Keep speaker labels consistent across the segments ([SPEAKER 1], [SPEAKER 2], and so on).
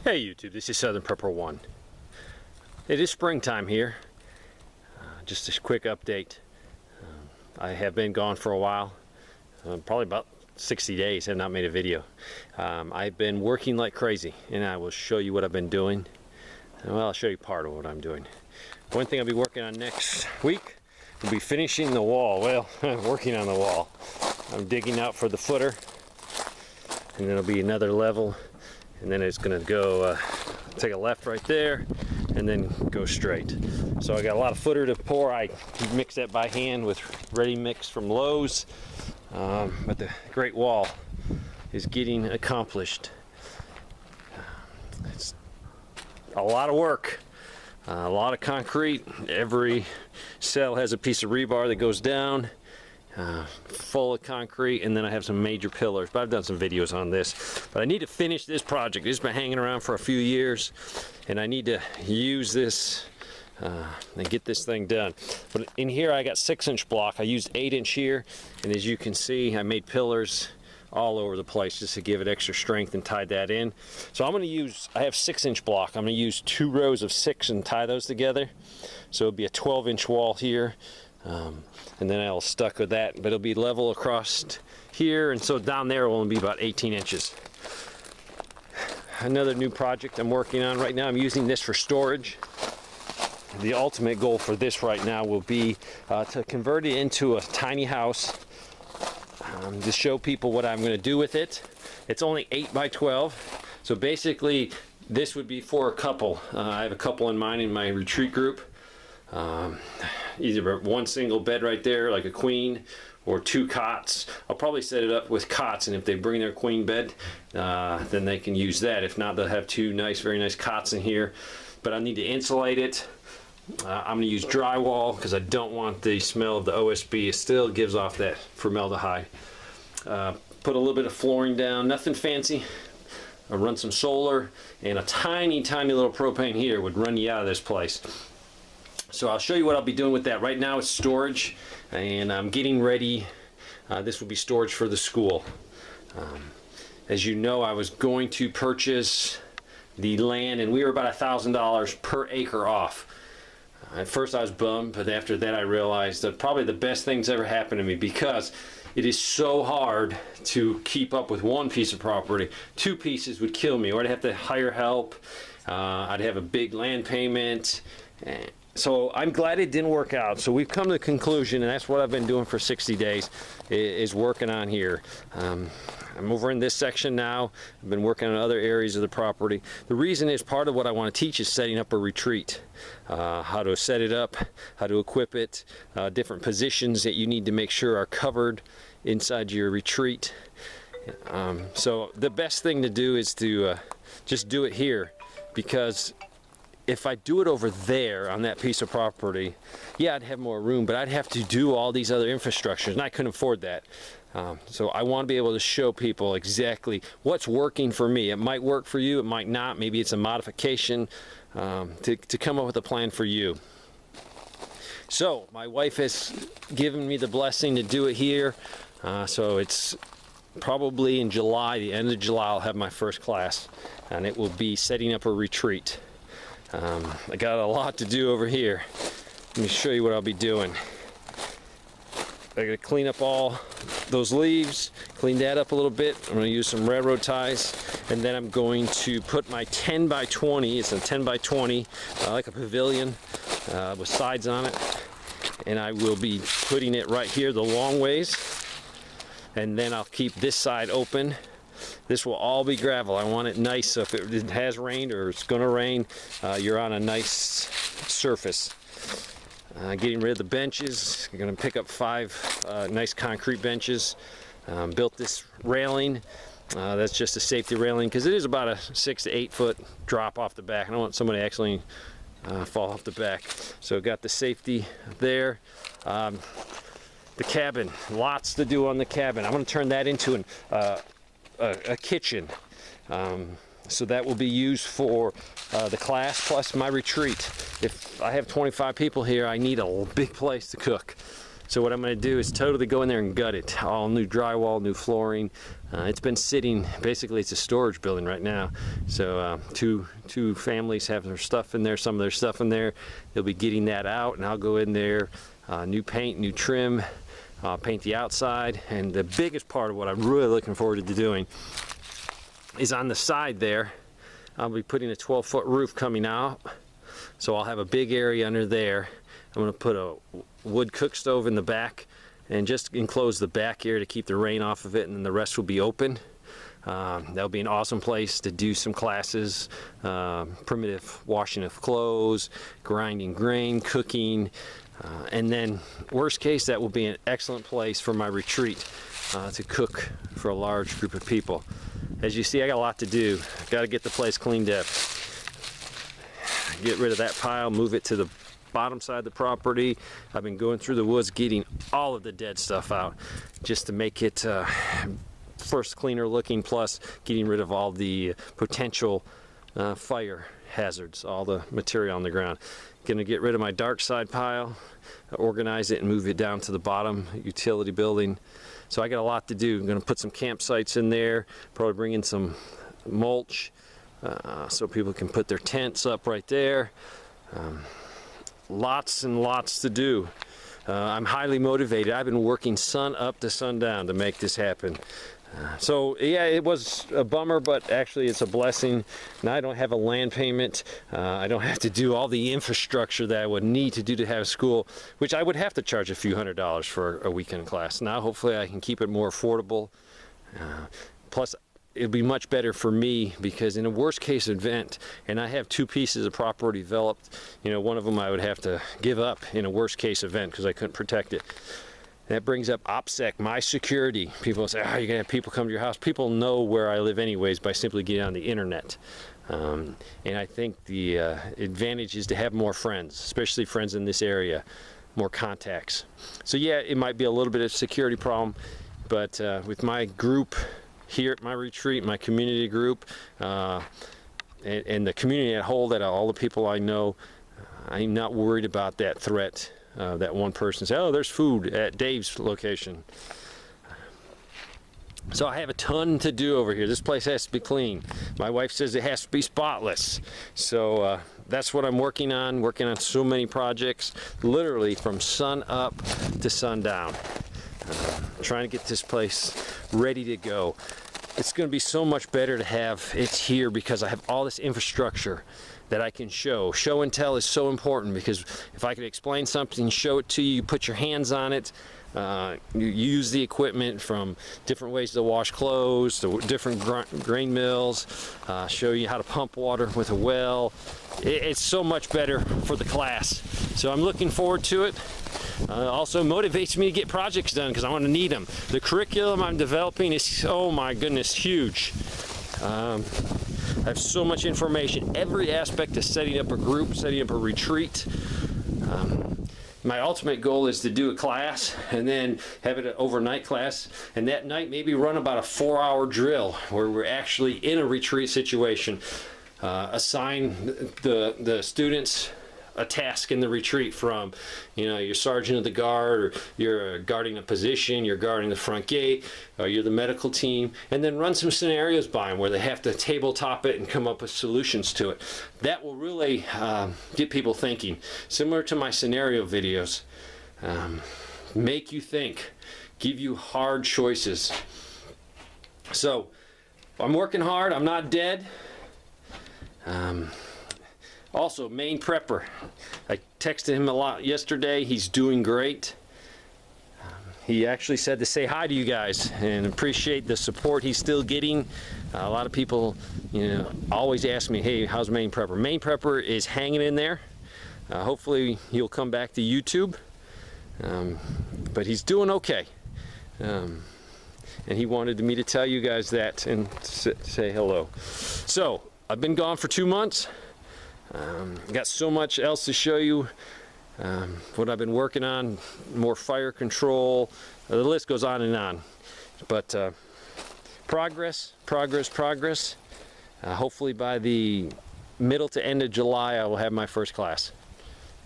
[SPEAKER 1] Hey YouTube, this is Maineprepper 1. It is springtime here. Just a quick update. I have been gone for a while, probably about 60 days, have not made a video. I've been working like crazy, and I will show you what I've been doing. Well, I'll show you part of what I'm doing. One thing I'll be working on next week will be finishing the wall. Well, working on the wall. I'm digging out for the footer, and then it'll be another level. And then it's gonna go take a left right there and then go straight. So I got a lot of footer to pour. I mix that by hand with ready mix from Lowe's, but the great wall is getting accomplished. It's a lot of work, a lot of concrete. Every cell has a piece of rebar that goes down, full of concrete, and then I have some major pillars, but I've done some videos on this. But I need to finish this project. It's been hanging around for a few years, and I need to use this and get this thing done. But in here I got 6-inch block. I used 8-inch here, and as you can see, I made pillars all over the place just to give it extra strength and tied that in. So I'm going to use, I have 6-inch block. I'm going to use 2 rows of 6 and tie those together. So it'll be a 12-inch wall here. And then I'll stuck with that, but it'll be level across here, and so down there will only be about 18 inches. Another new project I'm working on right now, I'm using this for storage. The ultimate goal for this right now will be to convert it into a tiny house, to show people what I'm going to do with it. It's only 8 by 12, so basically this would be for a couple. I have a couple in mind in my retreat group. Either one single bed right there like a queen, or 2 cots. I'll probably set it up with cots, and if they bring their queen bed, then they can use that. If not, they'll have 2 nice, very nice cots in here. But I need to insulate it. I'm going to use drywall because I don't want the smell of the OSB. It still gives off that formaldehyde. Put a little bit of flooring down, nothing fancy. I'll run some solar, and a tiny little propane heater would run you out of this place. So I'll show you what I'll be doing with that. Right now it's storage, and I'm getting ready. This will be storage for the school. As you know, I was going to purchase the land, and we were about $1,000 per acre off. At first I was bummed, but after that I realized that probably the best thing's ever happened to me, because it is so hard to keep up with one piece of property. 2 pieces would kill me, or I'd have to hire help. I'd have a big land payment. So I'm glad it didn't work out. So we've come to the conclusion, and that's what I've been doing for 60 days, is working on here. I'm over in this section now. I've been working on other areas of the property. The reason is, part of what I want to teach is setting up a retreat. How to set it up, how to equip it, different positions that you need to make sure are covered inside your retreat. So the best thing to do is to just do it here, because if I do it over there on that piece of property, yeah, I'd have more room, but I'd have to do all these other infrastructures, and I couldn't afford that. So I want to be able to show people exactly what's working for me. It might work for you, it might not. Maybe it's a modification, to come up with a plan for you. So my wife has given me the blessing to do it here. So it's probably in July, the end of July, I'll have my first class, and it will be setting up a retreat. I got a lot to do over here. Let me show you what I'll be doing. I gotta clean up all those leaves, clean that up a little bit. I'm gonna use some railroad ties, and then I'm going to put my 10 by 20, it's a 10 by 20, like a pavilion with sides on it. And I will be putting it right here the long ways. And then I'll keep this side open. This will all be gravel. I want it nice, so if it has rained or it's going to rain, you're on a nice surface. Getting rid of the benches. I'm going to pick up 5 nice concrete benches. Built this railing. That's just a safety railing, because it is about a 6 to 8 foot drop off the back. I don't want somebody actually fall off the back. So got the safety there. The cabin, lots to do on the cabin. I'm going to turn that into a kitchen. So that will be used for the class plus my retreat. If I have 25 people here, I need a big place to cook. So what I'm going to do is totally go in there and gut it. All new drywall, new flooring. It's been sitting, basically it's a storage building right now. So two families have their stuff in there, some of their stuff in there. They'll be getting that out, and I'll go in there, new paint, new trim, paint the outside. And the biggest part of what I'm really looking forward to doing is on the side there. I'll be putting a 12-foot roof coming out. So I'll have a big area under there. I'm going to put a wood cook stove in the back and just enclose the back area to keep the rain off of it, and then the rest will be open. That'll be an awesome place to do some classes, primitive washing of clothes, grinding grain, cooking, and then worst case, that will be an excellent place for my retreat to cook for a large group of people. As you see, I got a lot to do. Got to get the place cleaned up. Get rid of that pile, move it to the bottom side of the property. I've been going through the woods getting all of the dead stuff out just to make it first cleaner looking, plus getting rid of all the potential fire hazards, all the material on the ground. Gonna get rid of my dark side pile, organize it and move it down to the bottom utility building. So I got a lot to do. I'm gonna put some campsites in there, probably bring in some mulch so people can put their tents up right there. Lots and lots to do. I'm highly motivated. I've been working sun up to sundown to make this happen. So yeah, it was a bummer, but actually it's a blessing. Now I don't have a land payment. I don't have to do all the infrastructure that I would need to do to have a school, which I would have to charge a few $100s for a weekend class. Now hopefully I can keep it more affordable. Plus it'd be much better for me, because in a worst case event, and I have 2 pieces of property developed, you know, one of them I would have to give up in a worst case event because I couldn't protect it. That brings up OPSEC, my security. People say, oh, you're gonna have people come to your house. People know where I live anyways by simply getting on the internet. And I think the advantage is to have more friends, especially friends in this area, more contacts. So yeah, it might be a little bit of a security problem, but with my group here at my retreat, my community group, and the community at whole, that all the people I know, I'm not worried about that threat. That one person says, oh, there's food at Dave's location. So I have a ton to do over here. This place has to be clean. My wife says it has to be spotless. So that's what I'm working on so many projects, literally from sun up to sundown. Trying to get this place ready to go. It's going to be so much better to have it here because I have all this infrastructure that I can show. Show and tell is so important, because if I could explain something, show it to you, you put your hands on it, you use the equipment from different ways to wash clothes, to different grain mills, show you how to pump water with a well. It's so much better for the class. So I'm looking forward to it. Also motivates me to get projects done because I want to need them. The curriculum I'm developing is, oh my goodness, huge. I have so much information, every aspect of setting up a group, setting up a retreat. My ultimate goal is to do a class and then have it an overnight class, and that night maybe run about a 4-hour drill where we're actually in a retreat situation. Assign the students a task in the retreat, from, you know, you're sergeant of the guard, or you're guarding a position, you're guarding the front gate, or you're the medical team, and then run some scenarios by them where they have to tabletop it and come up with solutions to it. That will really get people thinking, similar to my scenario videos. Make you think, give you hard choices. So I'm working hard, I'm not dead. Also, Maineprepper. I texted him a lot yesterday. He's doing great. He actually said to say hi to you guys and appreciate the support he's still getting. A lot of people, you know, always ask me, hey, how's Maineprepper? Maineprepper is hanging in there. Hopefully he'll come back to YouTube. But he's doing okay. And he wanted me to tell you guys that and say hello. So, I've been gone for 2 months. Got so much else to show you. What I've been working on, more fire control, the list goes on and on. But progress. Hopefully by the middle to end of July I will have my first class.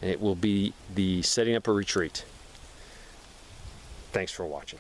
[SPEAKER 1] And it will be the setting up a retreat. Thanks for watching.